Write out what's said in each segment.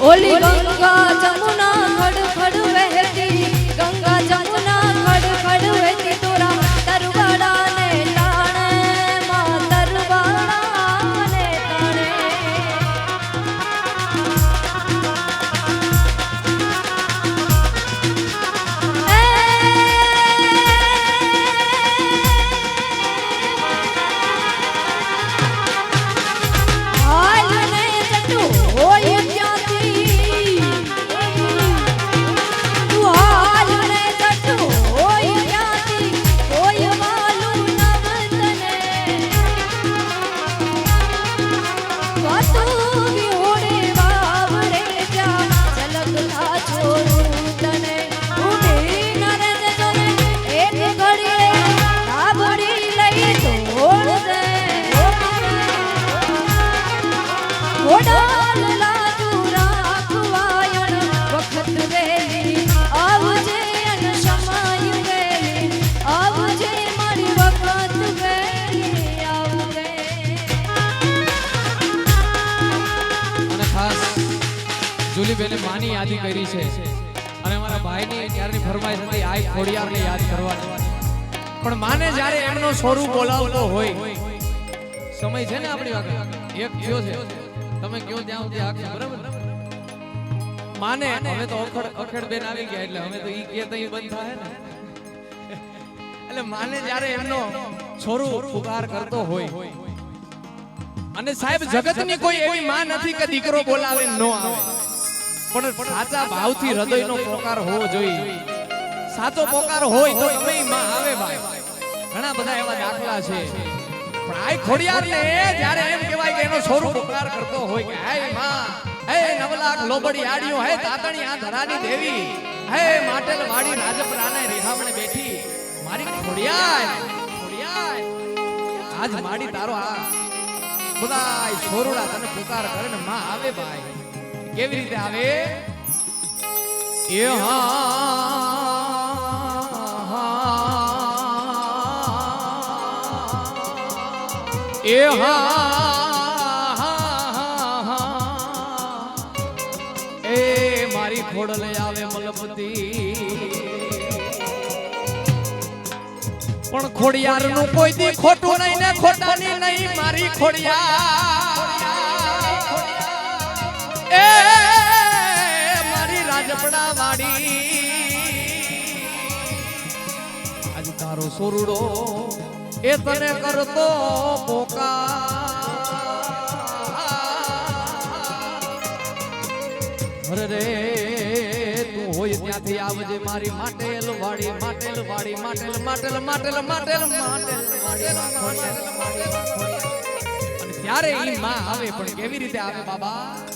ઓલી ગંગા જમુના ખડ ખડ વહેતી ગંગા જમુના ખડ ખડ વહેતી તોરા તરવાડા ને તાણે માં તરવાડા ને તાણે હાલ ને જટુ હોય જુલીબેને માની યાદી કરી છે અને અમારા ભાઈની ક્યારની ફરમાઈશ હતી આ ખોડિયારને યાદ કરવાની પણ માને જ્યારે એમનો સ્વરૂપ બોલાવતો હોય સમય છે ને આપણી વાત એક કયો છે તમે કયો ત્યાં સુધી આખે બરાબર માને હવે તો અખેડ બેન આવી ગયા એટલે હવે તો ઈ કે તઈ બંધ થાય ને એટલે માને જ્યારે એમનો સ્વરૂપ પુકાર કરતો હોય અને સાહેબ જગતની કોઈ એવી માં નથી કે દીકરો બોલાવે ન આવે પણ સાચા ભાવથી હૃદયનો પોકાર હોવો જોઈએ સાચો પોકાર હોય તો તમે માં આવે ભાઈ ઘણા બધા એવા દાખલા છે પણ આ ખોડિયારને જ્યારે એમ કહેવાય કે એનો સ્વરૂપ પોકાર કરતો હોય કે હે માં હે નવલાખ લોબડી આડિયો હે તાતણી આ ધરાની દેવી હે માટેલ વાડી રાજપરાને રેહામણે બેઠી મારી ખોડિયાર ખોડિયાર આજ માડી તારો આ ખુદાય છોરુડા તને પુકાર કરે ને માં આવે ભાઈ કેવી રીતે આવે એ એ મારી ખોડલે આવે મલપતી પણ ખોડિયાર નું કોઈ દી ખોટું નહીં ને ખોટાની નહીં મારી ખોડિયાર એ મારી રાજપડા વાડી આજ તારો સોરુડો એ તને કરતો પોકાર રે તું હોય ત્યાંથી આવજે મારી માટેલ વાડી માટેલ વાડી માટેલ માટેલ માટેલ માટેલ માટેલ અને ત્યારે ઈ માં આવે પણ કેવી રીતે આવે બાબા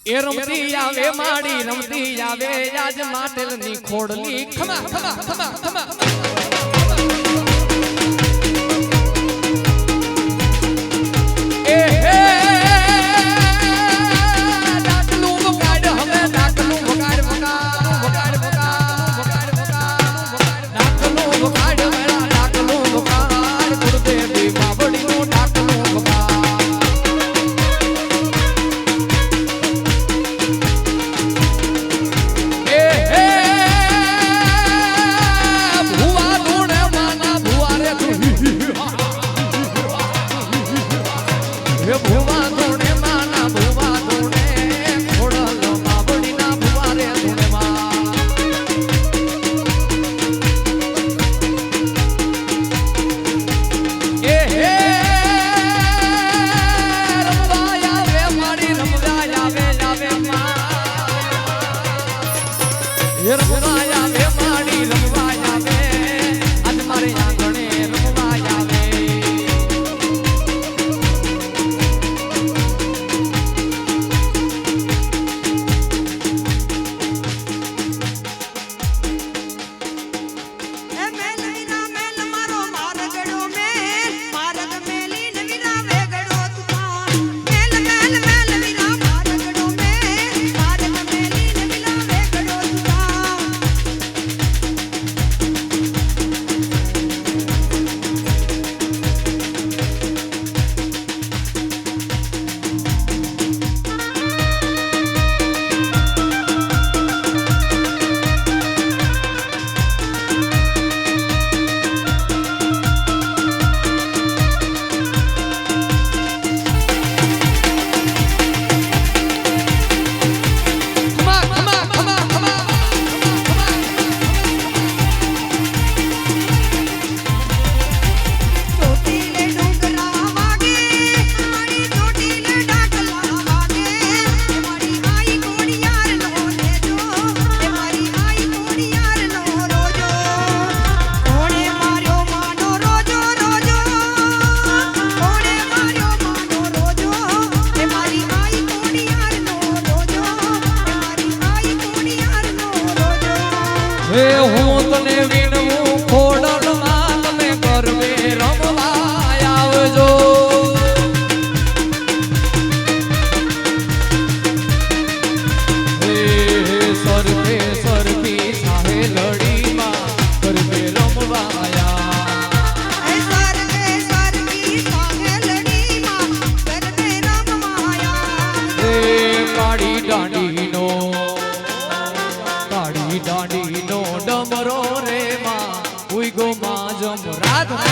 એ રમતી આવે માડી રમતી આવે આજ માટેલ ની ખોડલી ખમા ખમા ખમા ખમા ભુવા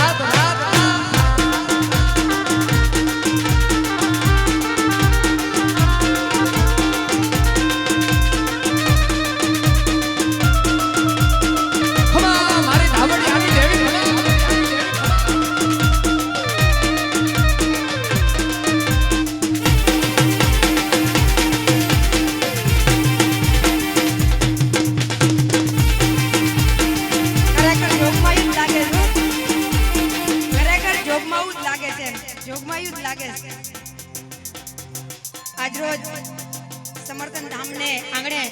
રાત રાત મારી ધાબડી આની દેવી ખરેખર જોગમાં જ લાગે છે. ખરેખર જોગમાં જ લાગે છે. જોગમાં જ લાગે છે. આજરોજ સમર્થન ધામને આંગણે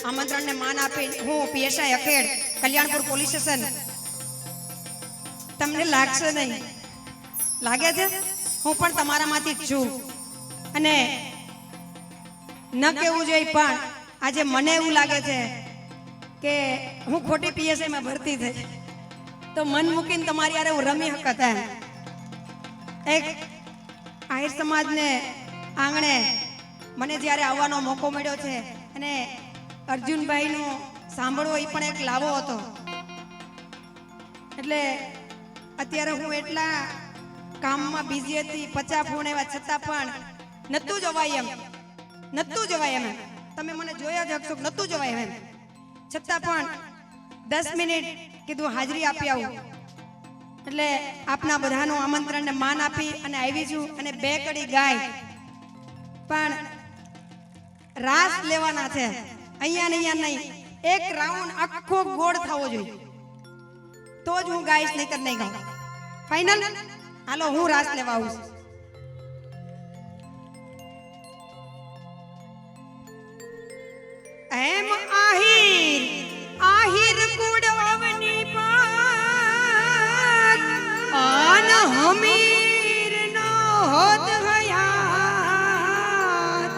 આમંત્રણને માન આપી હું પીએસઆઈ અખેડ કલ્યાણપુર પોલીસ સ્ટેશન. તમને લાગશે નહીં, લાગે છે હું પણ તમારામાંથી જ છું અને ન કેવું જોઈએ પણ આજે મને એવું લાગે છે કે હું ખોટી પીએસઆઈ માં ભરતી થઈ તો મન મૂકીને તમારી યારે હું રમી હકત એમ. એક આહિર સમાજને આંગણે મને જ્યારે આવવાનો મોકો મળ્યો છે અને અર્જુનભાઈનું સાંભળવો એ પણ એક લાવો હતો. એટલે અત્યારે હું એટલા કામમાં બિઝી હતી, 50 ફોન એવા છતાં પણ નતું જવાય એમ. તમે મને જોયા જ હકશો, નતું જવાય એમ. છતાં પણ 10 મિનિટ કીધું હાજરી આપી આવું. એટલે આપના બધાનું આમંત્રણને માન આપી અને આવી છું અને 2 કડી ગાય પણ રાસ લેવાના છે. અહીંયા નહીં, એક રાઉન્ડ આખો ગોળ થવો જોઈએ તો જ હું ગાઈશ, નહીતર નહીં ગાઉં. ફાઇનલ? હાલો હું રાસ લેવા આવું છું. એમ આહિર કુડવની પાત આન હમીર નો હોત હયાત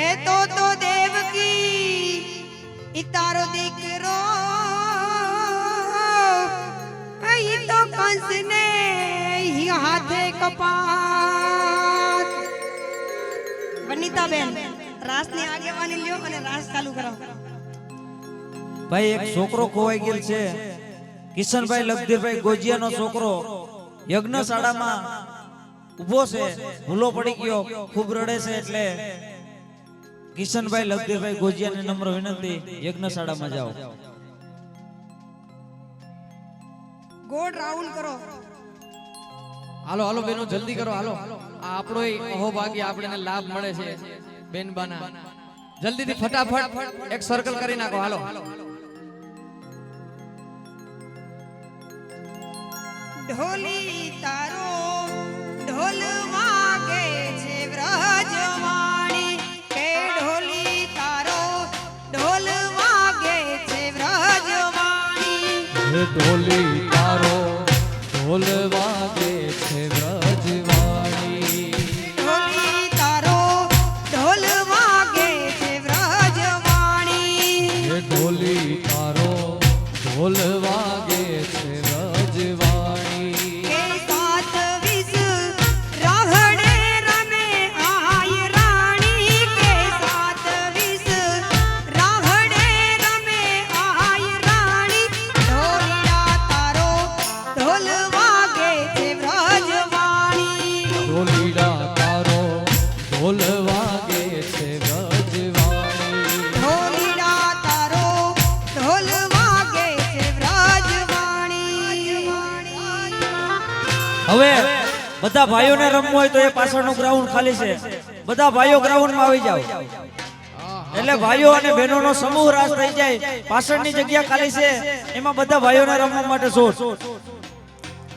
એ તો દેવકી ઈ તારો દીકરો ઈ તો કંસને ઈ હાથે કપાત. વનિતાબેન રાસની આગેવાની લ્યો અને રાસ ચાલુ કરાવો. ભાઈ એક છોકરો ખોવાઈ ગયેલ છે. કિશનભાઈ લખધીરભાઈ ગોજિયાનો છોકરો યજ્ઞશાળામાં ઊભો છે, ભૂલો પડી ગયો, ખૂબ રડે છે. એટલે કિશનભાઈ લખધીરભાઈ ગોજિયાને નમ્ર વિનંતી, યજ્ઞશાળામાં જાઓ. ગોળ રાઉન્ડ કરો. હાલો હાલો બેનો જલ્દી કરો હાલો. આ આપણો અહોભાગ્ય આપણને લાભ મળે છે બેનબાના. જલ્દીથી ફટાફટ એક સર્કલ કરી નાખો હાલો. ઢોલી તારો ઢોલ વાગે છે વ્રજવાણી કે ઢોલી તારો ઢોલ વાગે છે વ્રજવાણી. ઢોલી તારો ઢોલ વાગે છે વ્રજવાણી. ઢોલી તારો ઢોલ વાગે છે વ્રજવાણી. ઢોલી તારો ઢોલ વાગે છે વ્રજવાણી. કે 27 રાહડે રમે આય રાણી કે 27 રાહડે રમે આય રાણી. ઢોલિયા તારો ઢોલ વાગે છે વ્રજવાણી. ઢોલીડા તારો ઢોલ વાગે છે વ્રજવાણી. ઢોલિયા તારો ઢોલ વાગે છે વ્રજવાણી. હવે બધા ભાઈઓને રમવું હોય તો એ પાછળનું ગ્રાઉન્ડ ખાલી છે. બધા ભાઈઓ ગ્રાઉન્ડમાં આવી જાઓ. એટલે ભાઈઓ અને બહેનોનો સમૂહ રાસ થઈ જાય. પાછળની જગ્યા ખાલી છે, એમાં બધા ભાઈઓને રમવા માટે છોડ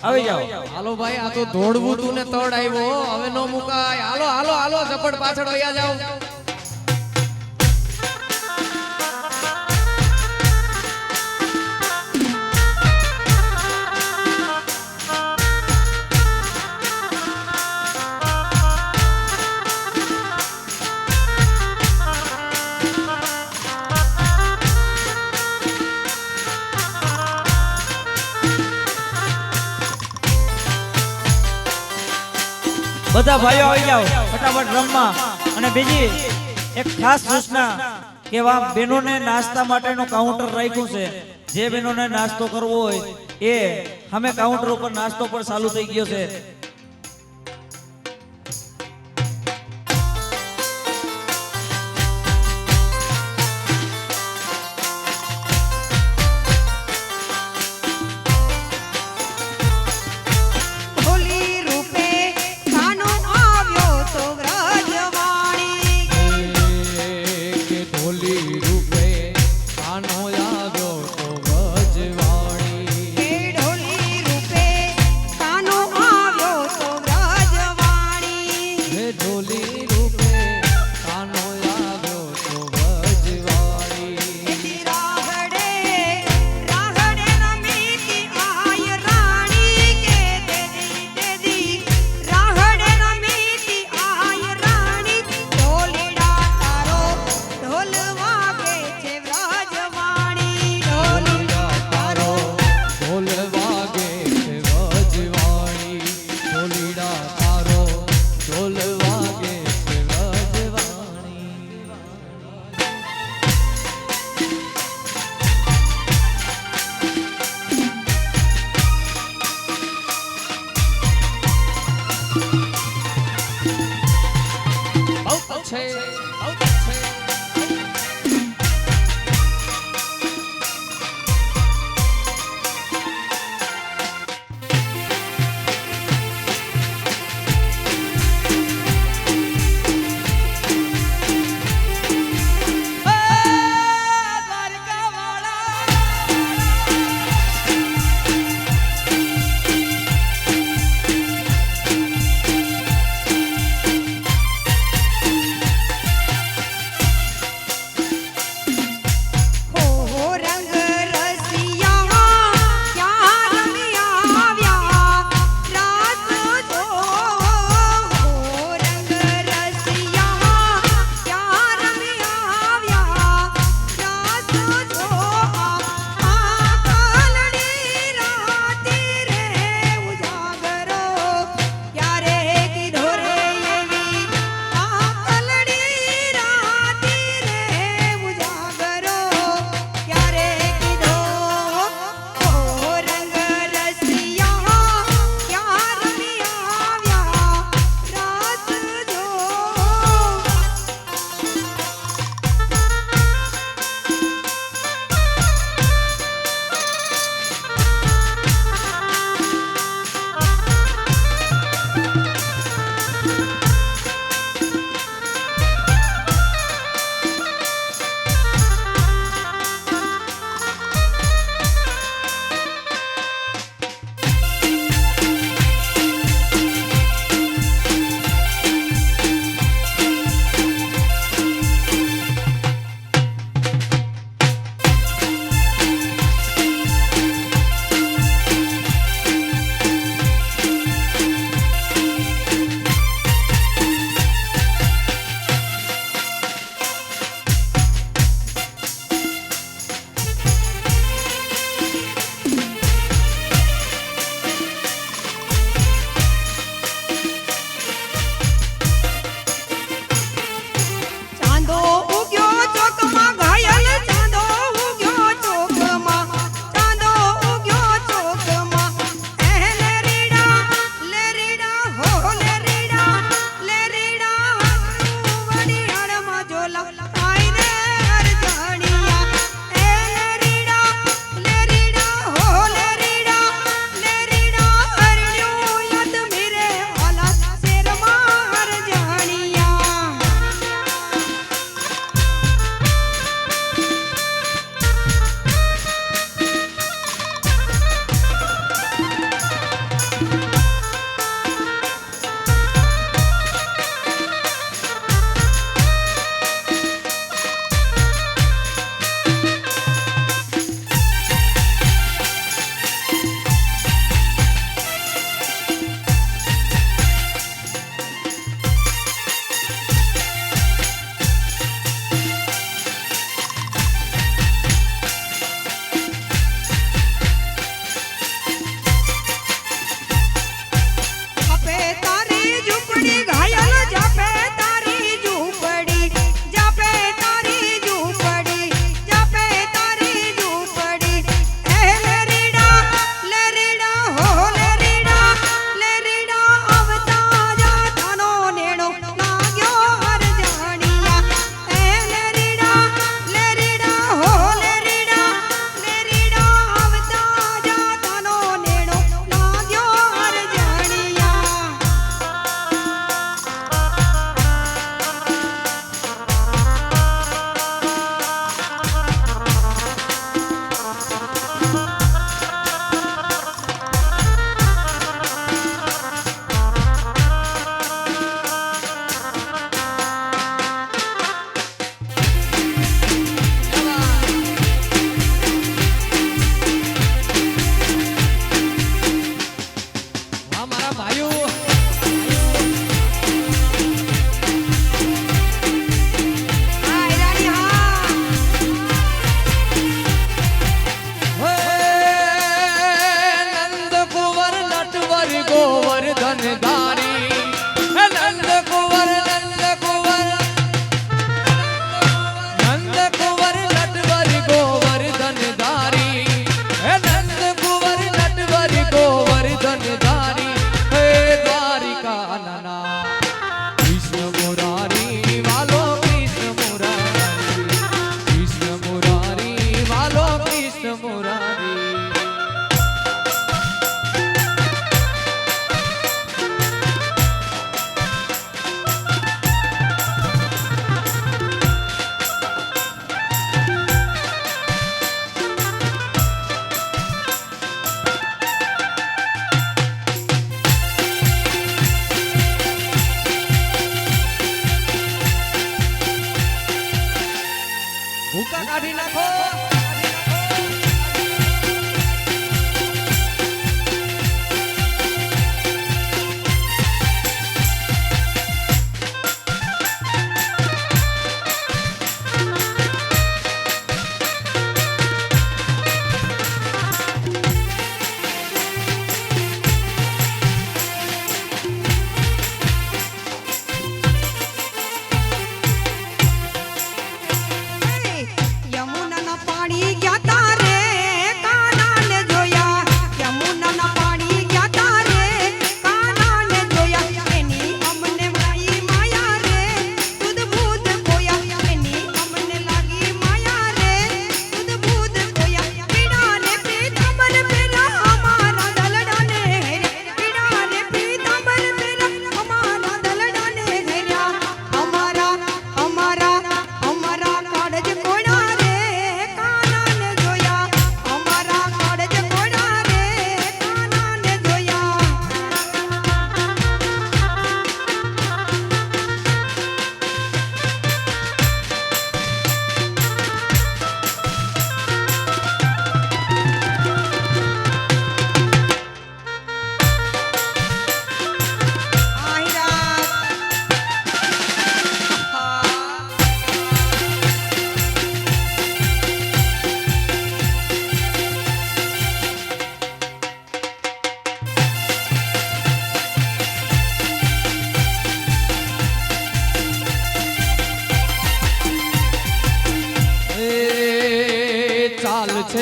આવી જાઓ. હાલો ભાઈ, આ તો દોડવું તું ને તડ આવ્યો, હવે નો મુકાય. હાલો હાલો હાલો, ઝપટ પાછળ વયા જાઓ. બધા ભાઈઓ આવી જાઓ ફટાફટ રમવા. અને બીજી એક ખાસ સૂચના કે બહેનોને નાસ્તા માટેનું કાઉન્ટર રાખ્યું છે. જે બહેનોને નાસ્તો કરવો હોય એ સામે કાઉન્ટર ઉપર નાસ્તો પણ ચાલુ થઈ ગયો છે. ઢોલી રૂપે કાનો આવ્યો તો વ્રજવાણી કે ઢોલી રૂપે કાનો આવ્યો તો વ્રજવાણી. એ ઢોલી રૂપે કાનો આવ્યો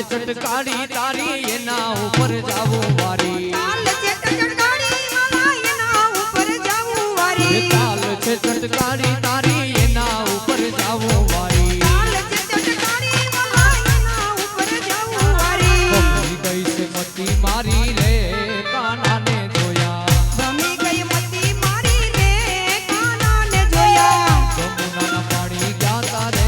ચટકારી તારી એના ઉપર જાવું વારી તાલ છે ચટકારી વાલા એના ઉપર જાવું વારી તાલ છે ચટકારી તારી એના ઉપર જાવું વારી તાલ છે ચટકારી વાલા એના ઉપર જાવું વારી ભમી ગઈ છે મતી મારી રે કાનાને જોયા ભમી ગઈ મતી મારી રે કાનાને જોયા જમુનાના પાણી ગયા તારે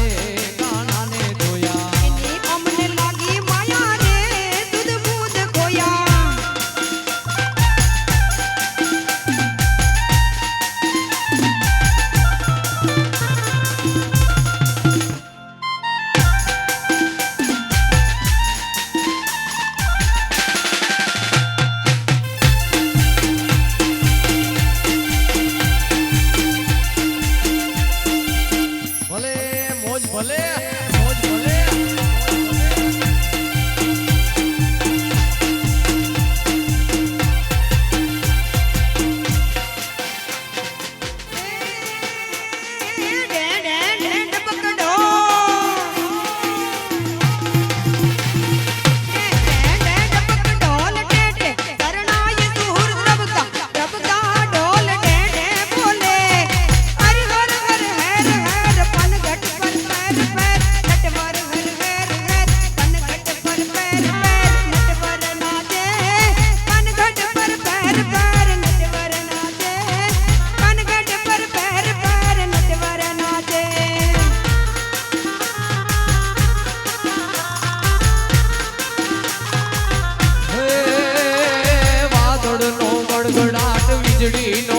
કાનાને જોયા એની અમને લાગી માયા રે દૂધ બૂધ ખોયા ભલે મોજ ભલે મોજ ભલે વાદળનો ગડગડાટ વીજળીનો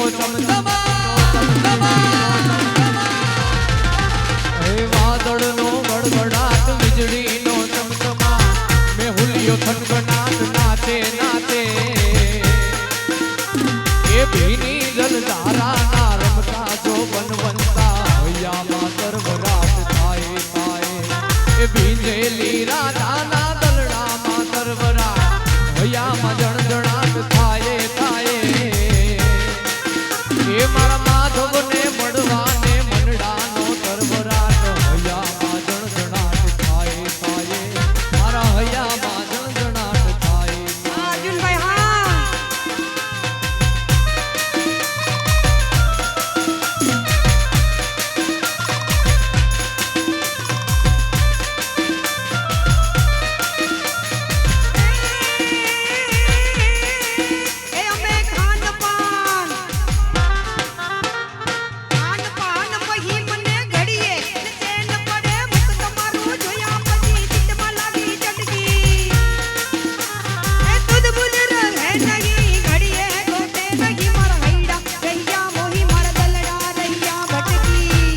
વાદળનો ગડગડાટ વીજળીનો ચમચમા મેહુલિયો થનગનાટ નાચે નાચે એ ભીની જલધારાના રમતા જો બનવંતા હૈયામાં તરવરાટ થાય થાય એ ભીંજેલી રાધાના દલડામાં તરવરાટ હૈયામાં જણજણાટ થાય થાય એ મારા માધવને મળવાને મનડાનો તરવરાટ હૈયામાં જણજણાટ થાય થાય મારા હૈયામાં જણજણાટ થાય અર્જુનભાઈ હા એ અમે ખાનપાન મહી મને ઘડીએ ચેન પડે મુખ તમારું જોયા પછી ચિત્તમાં લાગી ચટકી એ દૂધ બુધ રહે નહીં ઘડીએ ગોતે નહીં મારા હૈડા રૈયા મોહી મારા દલડા રૈયા ભટકી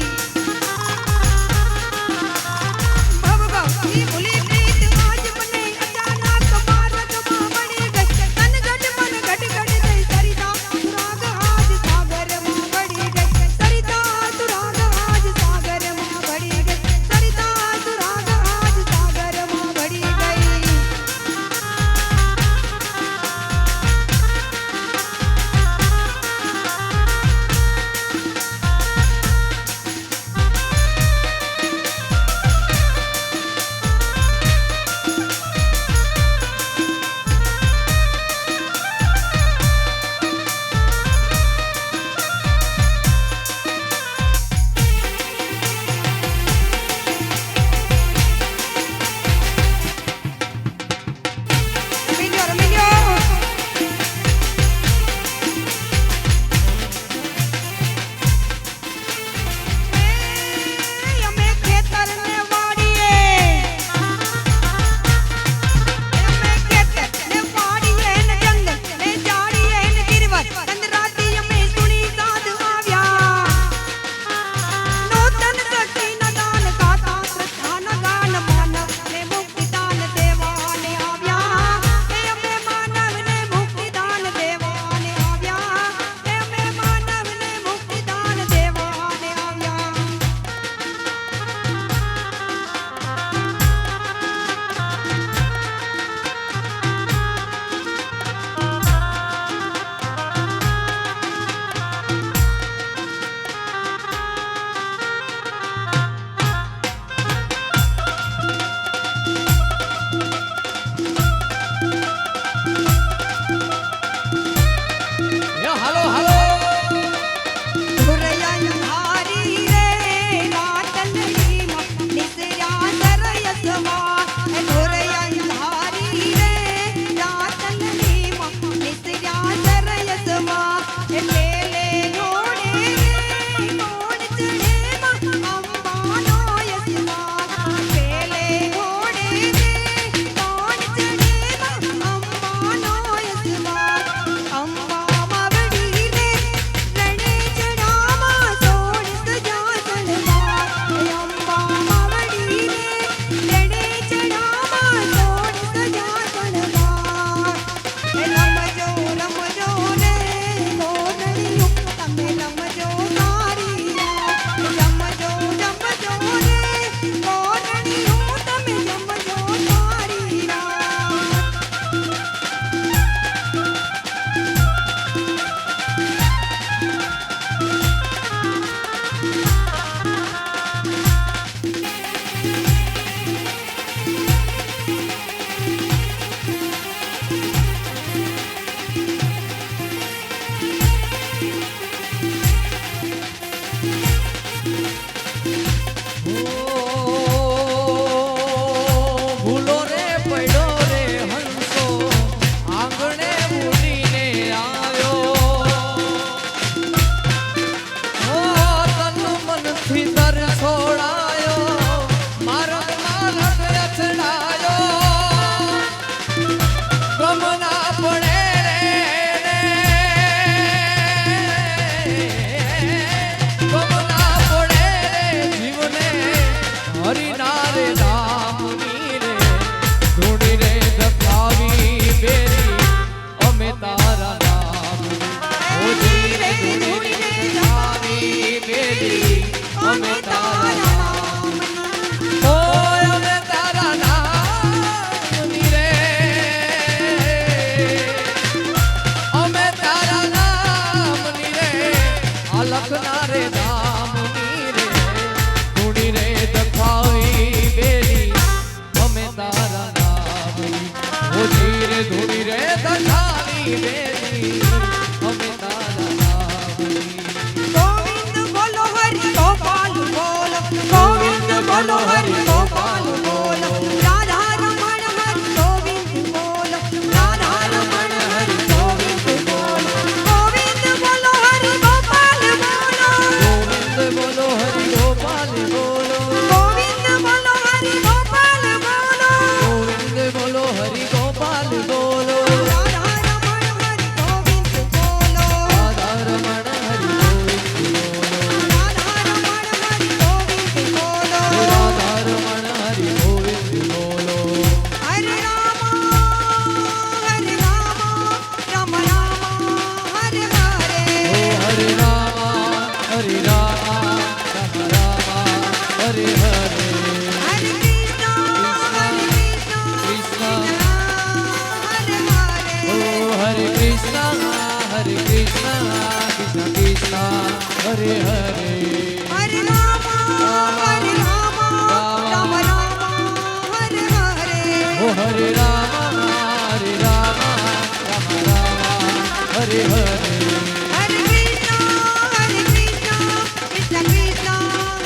ભવ ભવથી ભૂલી પ્રીત આજ મને અચાનક મારગમાં મળી ગઈ તન ગઢ મન ગઢ ગઢ ગઈ સરિતા તુરાગ આજ સાગરમાં ભળી ગઈ સરિતા તુરાગ આજ સાગરમાં ભળી ગઈ સરિતા તુરાગ આજ સાગરમાં ભળી ગઈ ગોપાલની બેની અમે તારા નામની. ગોવિંદ બોલો હરિ ગોપાલ બોલો ગોવિંદ બોલો હરિ ગોપાલ બોલો રાધા રમણ હરિ ગોવિંદ બોલો રાધા રમણ હરિ ગોવિંદ બોલો ગોવિંદ બોલો હરિ ગોપાલ બોલો ગોવિંદ બોલો હરિ ગોપાલ બોલો. ગોવિંદ બોલો હરિ ગોપાલ બોલો ગોવિંદ બોલો હરિ ગોપાલ બોલો. રાધા રમણ હરિ ગોવિંદ બોલો રાધા રમણ હરિ ગોવિંદ બોલો. રાધા રમણ હરિ ગોવિંદ બોલો રાધા રમણ હરિ ગોવિંદ બોલો. હરે રામ રામ રામ હરે હરે ઓ હરે રામ હરે રામ રામ રામ હરે હરે. હરે કૃષ્ણ ઓ હરે કૃષ્ણ કૃષ્ણ કૃષ્ણ હરે હરે. હરે રામ રામ હરે હરે ઓ હરે રામ રામ રામ હરે હરે. હરે કૃષ્ણ કૃષ્ણ કૃષ્ણ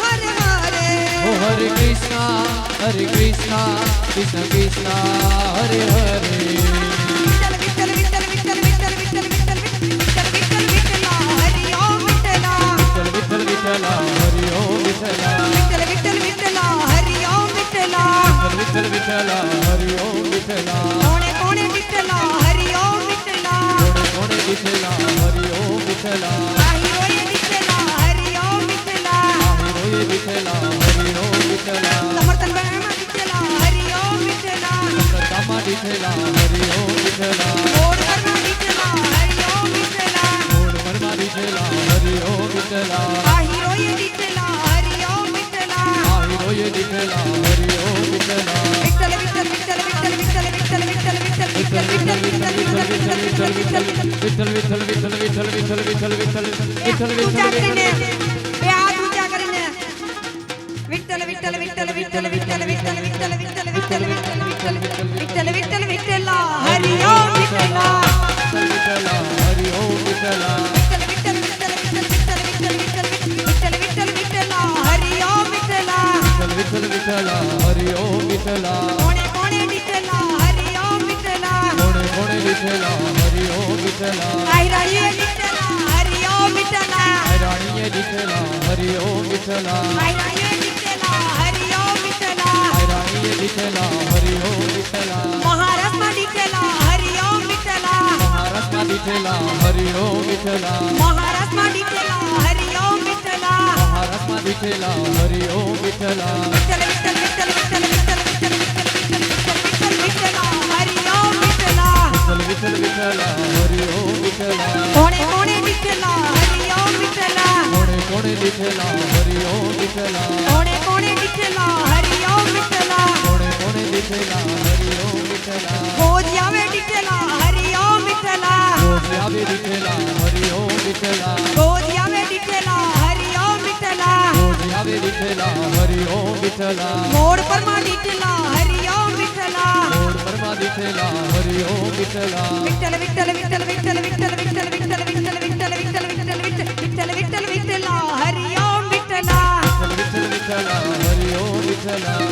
હરે હરે ઓ હરે કૃષ્ણ કૃષ્ણ કૃષ્ણ હરે હરે. વિઠ્ઠલ વિઠ્ઠલ વિઠ્ઠલ વિઠ્ઠલ વિઠ્ઠલ વિઠ્ઠલ વિઠ્ઠલ વિઠ્ઠલ વિઠ્ઠલ હરિ ઓમ વિઠ્ઠલા વિઠ્ઠલ વિઠ્ઠલ હરિ ઓમ વિઠ્ઠલા. વિઠ્ઠલ વિઠ્ઠલ વિઠ્ઠલ હરિ ઓમ વિઠ્ઠલા વિઠ્ઠલ વિઠ્ઠલ હરિ ઓમ વિઠ્ઠલા. કોણે કોણે વિઠ્ઠલા હરિ ઓમ વિઠ્ઠલા કોણે કોણે વિઠ્ઠલા હરિ ઓમ વિઠ્ઠલા. આહિરોએ વિઠ્ઠલા હરિ ઓમ વિઠ્ઠલા આહિરોએ વિઠ્ઠલા હરિ ઓમ વિઠ્ઠલા. સમર્થન બેમાં વિઠ્ઠલા હરિ ઓમ વિઠ્ઠલા સત્તામાં વિઠ્ઠલા હરિ ઓમ વિઠ્ઠલા. ગોળ ઘરમાં વિઠ્ઠલા હરિ ઓમ વિઠ્ઠલા મૂળ મનમાં વિઠ્ઠલા હરિ ઓમ વિઠ્ઠલા. આહિરોએ વિઠ્ઠલા હરિ ઓમ વિઠ્ઠલા આહિરોએ વિઠ્ઠલા હરિ ઓમ વિઠ્ઠલા. વિઠ્ઠલ વિઠ્ઠલ વિઠ્ઠલ વિઠ્ઠલ વિઠ્ઠલ વિઠ્ઠલ વિઠ્ઠલ વિઠ્ઠલ વિઠ્ઠલ વિઠ્ઠલ વિઠ્ઠલ વિઠ્ઠલ ઊંચા કરીને બે હાથ ઊંચા કરીને વિઠ્ઠલ વિઠ્ઠલ વિઠ્ઠલ વિઠ્ઠલ વિઠ્ઠલ વિઠ્ઠલ વિઠ્ઠલ વિઠ્ઠલ વિઠ્ઠલ વિઠ્ઠલ વિઠ્ઠલ વિઠ્ઠલ વિઠ્ઠલા હરિ ઓમ વિઠ્ઠલા હરિ ઓમ વિઠ્ઠલા. વિઠ્ઠલ વિઠ્ઠલ વિઠ્ઠલ વિઠ્ઠલ વિઠ્ઠલ વિઠ્ઠલ વિઠ્ઠલ વિઠ્ઠલા હરિ ઓમ વિઠ્ઠલા વિઠ્ઠલ વિઠ્ઠલા હરિ ઓમ વિઠ્ઠલા. કોણે કોણે વિઠ્ઠલા હરિ ઓમ વિઠ્ઠલા કોણે કોણે વિઠ્ઠલા હરિ ઓમ વિઠ્ઠલા. આહિરાણીએ વિઠ્ઠલા હરિ ઓમ વિઠ્ઠલા રાણીએ વિઠ્ઠલા હરિ ઓમ વિઠ્ઠલા. આહિરાણીએ વિઠ્ઠલા હરિ ઓમ વિઠ્ઠલા રાણીએ વિઠ્ઠલા હરિ ઓમ વિઠ્ઠલા. મહારાષ્ટ્રમાં વિઠ્ઠલા હરિ ઓમ વિઠ્ઠલા મહારાષ્ટ્રમાં વિઠ્ઠલા હરિ ઓમ વિઠ્ઠલા. મહારાષ્ટ્રમાં વિઠ્ઠલા હરિ ઓમ વિઠ્ઠલા મહારાષ્ટ્રમાં વિઠ્ઠલા હરિ ઓમ વિઠ્ઠલા. વિઠ્ઠલ વિઠ્ઠલ વિઠ્ઠલ વિઠ્ઠલ વિઠ્ઠલ વિઠ્ઠલ વિઠ્ઠલ વિઠ્ઠલા હરિ ઓમ વિઠ્ઠલા વિઠ્ઠલ વિઠ્ઠલા હરિ ઓમ વિઠ્ઠલા. કોણે કોણે વિઠ્ઠલા હરિ ઓમ વિઠ્ઠલા કોણે કોણે વિઠ્ઠલા હરિ ઓમ વિઠ્ઠલા. કોણે કોણે વિઠ્ઠલા હરિ ઓમ વિઠ્ઠલા કોણે કોણે વિઠ્ઠલા હરિ ઓમ વિઠ્ઠલા. ભોજ આવે વિઠ્ઠલા હરિ ઓમ વિઠ્ઠલા ગોપી આવે વિઠ્ઠલા હરિ ઓમ વિઠ્ઠલા. ભોજ આવે વિઠ્ઠલા હરિ ઓમ વિઠ્ઠલા ગોપી આવે વિઠ્ઠલા હરિ ઓમ વિઠ્ઠલા. મોડ પરમાં વિઠ્ઠલા હરિ ઓમ વિઠ્ઠલા મોડ પરમાં વિઠ્ઠલા હરિ ઓમ વિઠ્ઠલા. વિઠ્ઠલ વિઠ્ઠલ વિઠ્ઠલ વિઠ્ઠલ વિઠ્ઠલ વિઠ્ઠલ વિઠ્ઠલ વિઠ્ઠલ વિઠ્ઠલ વિઠ્ઠલ વિઠ્ઠલ વિઠ્ઠલ વિઠ્ઠલા હરિ ઓમ વિઠ્ઠલા વિઠ્ઠલ વિઠ્ઠલા હરિ ઓમ વિઠ્ઠલા.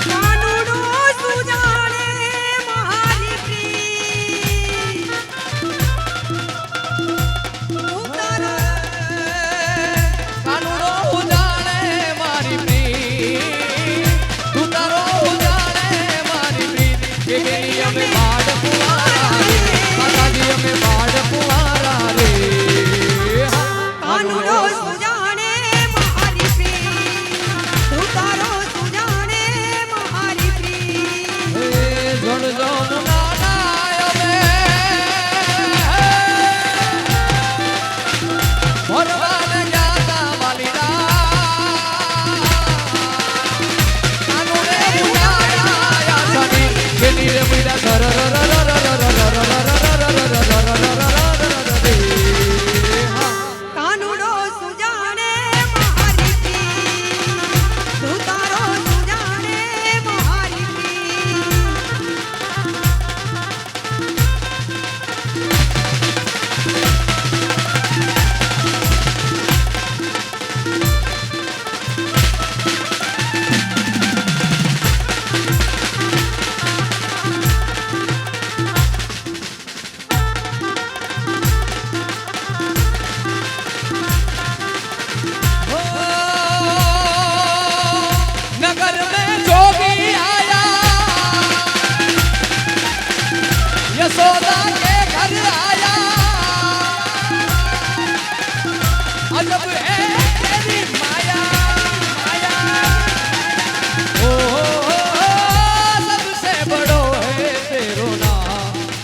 કાનુડો સુજાણે મારી પ્રીત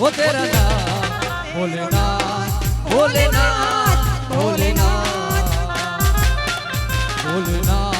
वो तेरा नाम भोलेनाथ भोलेनाथ भोलेनाथ भोलेनाथ